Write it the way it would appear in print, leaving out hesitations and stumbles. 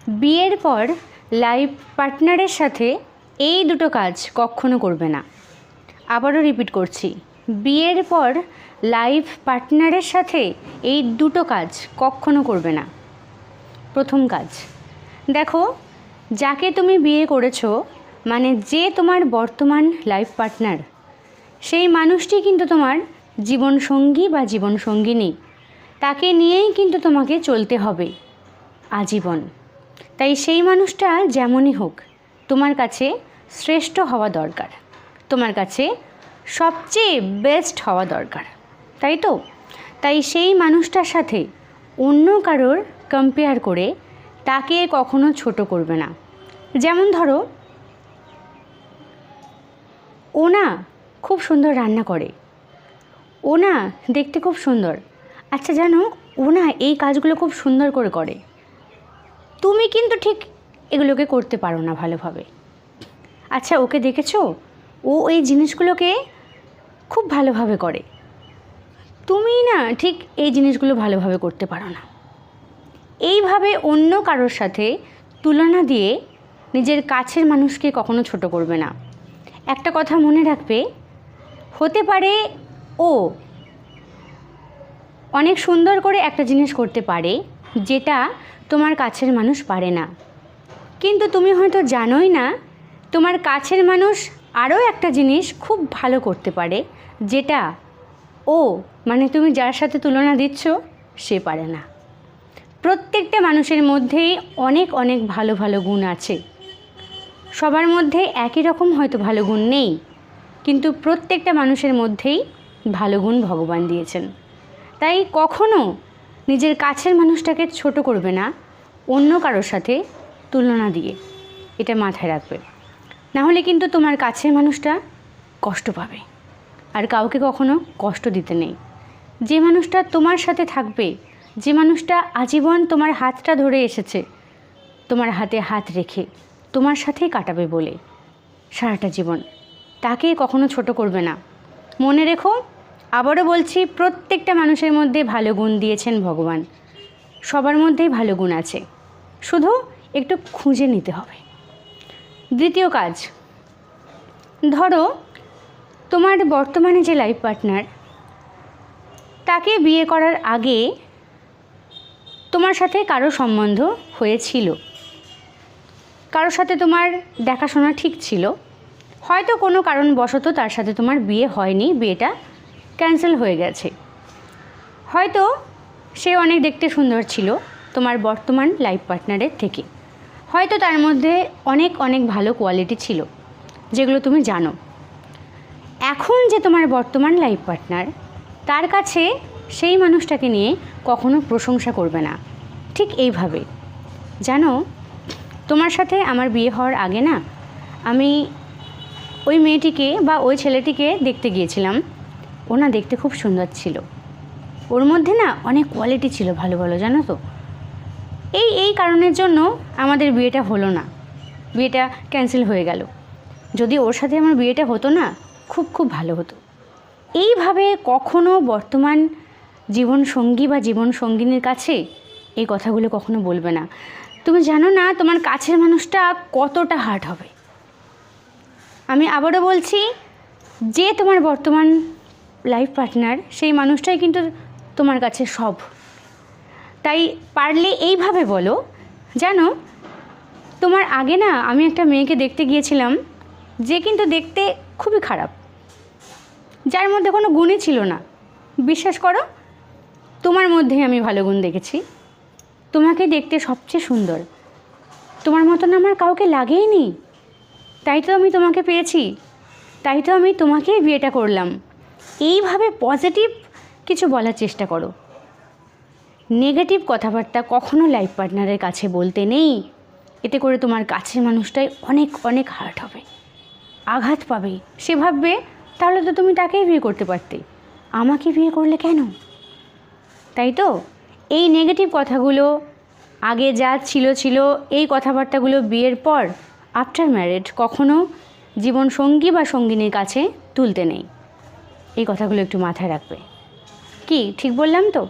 বিয়ের পর লাইফ পার্টনারের সাথে এই দুটো কাজ কখনো করবে না। আবারও রিপিট করছি, বিয়ের পর লাইফ পার্টনারের সাথে এই দুটো কাজ কখনো করবে না। প্রথম কাজ, দেখো, যাকে তুমি বিয়ে করেছো, মানে যে তোমার বর্তমান লাইফ পার্টনার, সেই মানুষটি কিন্তু তোমার জীবনসঙ্গী বা জীবনসঙ্গিনী। তাকে নিয়েই কিন্তু তোমাকে চলতে হবে আজীবন। তাই সেই মানুষটা যেমনই হোক, তোমার কাছে শ্রেষ্ঠ হওয়া দরকার, তোমার কাছে সবচেয়ে বেস্ট হওয়া দরকার, তাই তো? তাই সেই মানুষটার সাথে অন্য কারোর কম্পেয়ার করে তাকে কখনো ছোট করবে না। যেমন ধরো, ও না খুব সুন্দর রান্না করে, ও না দেখতে খুব সুন্দর, আচ্ছা জানো, ও না এই কাজগুলো খুব সুন্দর করে করে, তুমি কিন্তু ঠিক এগুলোকে করতে পারো না ভালোভাবে। আচ্ছা, ওকে দেখেছো, ও এই জিনিসগুলোকে খুব ভালোভাবে করে, তুমি না ঠিক এই জিনিসগুলো ভালোভাবে করতে পারো না। এইভাবে অন্য কারোর সাথে তুলনা দিয়ে নিজের কাছের মানুষকে কখনো ছোট করবে না। একটা কথা মনে রাখবে, হতে পারে ও অনেক সুন্দর করে একটা জিনিস করতে পারে যেটা তোমার কাছের মানুষ পারে না, কিন্তু তুমি হয়তো জানোই না তোমার কাছের মানুষ আরও একটা জিনিস খুব ভালো করতে পারে যেটা ও, মানে তুমি যার সাথে তুলনা দিচ্ছ, সে পারে না। প্রত্যেকটা মানুষের মধ্যেই অনেক অনেক ভালো ভালো গুণ আছে। সবার মধ্যে একই রকম হয়তো ভালো গুণ নেই, কিন্তু প্রত্যেকটা মানুষের মধ্যেই ভালো গুণ ভগবান দিয়েছেন। তাই কখনো নিজের কাছের মানুষটাকে ছোট করবে না অন্য কারোর সাথে তুলনা দিয়ে, এটা মাথায় রাখবে। নাহলে কিন্তু তোমার কাছের মানুষটা কষ্ট পাবে, আর কাউকে কখনো কষ্ট দিতে নেই। যে মানুষটা তোমার সাথে থাকবে, যে মানুষটা আজীবন তোমার হাতটা ধরে এসেছে, তোমার হাতে হাত রেখে তোমার সাথেই কাটাবে বলে সারাটা জীবন, তাকে কখনো ছোট করবে না। মনে রেখো, আবারও বলছি, প্রত্যেকটা মানুষের মধ্যে ভালো গুণ দিয়েছেন ভগবান, সবার মধ্যেই ভালো গুণ আছে, শুধু একটু খুঁজে নিতে হবে। দ্বিতীয় কাজ, ধরো তোমার বর্তমানে যে লাইফ পার্টনার, তাকে বিয়ে করার আগে তোমার সাথে কারো সম্বন্ধ হয়েছিল, কারোর সাথে তোমার দেখাশোনা ঠিক ছিল, হয়তো কোনো কারণবশত তার সাথে তোমার বিয়ে হয়নি, বিয়েটা ক্যান্সেল হয়ে গেছে। হয়তো সে অনেক দেখতে সুন্দর ছিল তোমার বর্তমান লাইফ পার্টনারের থেকে, হয়তো তার মধ্যে অনেক অনেক ভালো কোয়ালিটি ছিল যেগুলো তুমি জানো। এখন যে তোমার বর্তমান লাইফ পার্টনার, তার কাছে সেই মানুষটাকে নিয়ে কখনো প্রশংসা করবে না। ঠিক এইভাবে, জানো, তোমার সাথে আমার বিয়ে হওয়ার আগে না, আমি ওই মেয়েটিকে বা ওই ছেলেটিকে দেখতে গিয়েছিলাম, ও না দেখতে খুব সুন্দর ছিল, ওর মধ্যে না অনেক কোয়ালিটি ছিল ভালো ভালো, জানো তো, এই কারণের জন্য আমাদের বিয়েটা হলো না, বিয়েটা ক্যান্সেল হয়ে গেল। যদি ওর সাথে আমার বিয়েটা হতো না, খুব খুব ভালো হতো। এইভাবে কখনো বর্তমান জীবনসঙ্গী বা জীবনসঙ্গিনীর কাছে এই কথাগুলো কখনো বলবে না। তুমি জানো না তোমার কাছের মানুষটা কতটা হার্ট হবে। আমি আবারও বলছি, যে তোমার বর্তমান লাইফ পার্টনার, সেই মানুষটাই কিন্তু তোমার কাছে সব। তাই পারলে এইভাবে বলো, জানো, তোমার আগে না আমি একটা মেয়েকে দেখতে গিয়েছিলাম, যে কিন্তু দেখতে খুবই খারাপ, যার মধ্যে কোনো গুণই ছিল না। বিশ্বাস করো, তোমার মধ্যেই আমি ভালো গুণ দেখেছি, তোমাকে দেখতে সবচেয়ে সুন্দর, তোমার মতন আমার কাউকে লাগেইনি, তাই তো আমি তোমাকে পেয়েছি, তাই তো আমি তোমাকেই বিয়েটা করলাম। এইভাবে পজিটিভ কিছু বলার চেষ্টা করো। নেগেটিভ কথাবার্তা কখনো লাইফ পার্টনারের কাছে বলতে নেই, এতে করে তোমার কাছের মানুষটাই অনেক অনেক হার্ট হবে, আঘাত পাবে। সে ভাববে, তাহলে তো তুমি তাকেই বিয়ে করতে পারতে, আমাকে বিয়ে করলে কেন? তাই তো এই নেগেটিভ কথাগুলো আগে যা ছিল এই কথাবার্তাগুলো বিয়ের পর, আফটার ম্যারেড, কখনো জীবনসঙ্গী বা সঙ্গিনীর কাছে তুলতে নেই। এই কথাগুলো একটু মাথায় রাখবে। কি ঠিক বললাম তো?